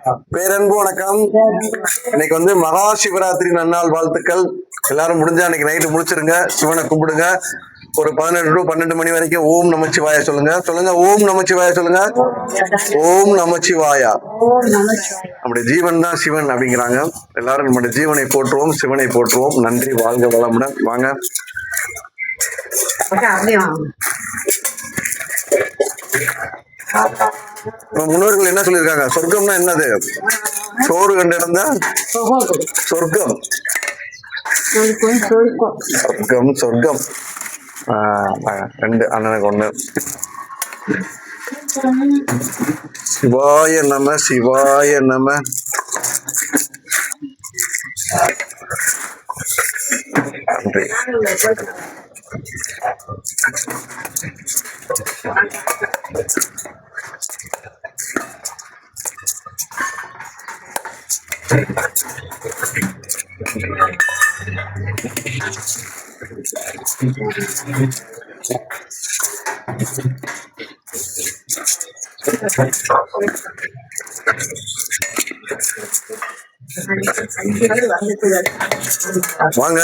பேரன்பு வணக்கம். இன்னைக்கு மகா சிவராத்திரி நன்னாள் வாழ்த்துக்கள். எல்லாரும் முடிஞ்சா இன்னைக்கு நைட்டு முடிச்சிருங்க, சிவனை கும்பிடுங்க. ஒரு 11 to 12 மணி வரைக்கும் ஓம் நமச்சிவாயா சொல்லுங்க. ஓம் நமச்சிவாயா சொல்லுங்க. ஓம் நமச்சிவாயா. நம்முடைய ஜீவன் தான் சிவன் அப்படிங்கிறாங்க. எல்லாரும் நம்முடைய ஜீவனை போற்றுவோம், சிவனை போற்றுவோம். நன்றி, வாழ்க வளமுடன். வாங்க. முன்னோர்கள் என்ன சொல்லியிருக்காங்க? சொர்க்கம்னா என்னது? சோறு கண்டு இருந்தா சொர்க்கம். சொர்க்கம் சொர்க்கம். ரெண்டு அண்ணனுக்கு ஒண்ணு. சிவாய நம, சிவாய நம. நன்றி. வாங்க.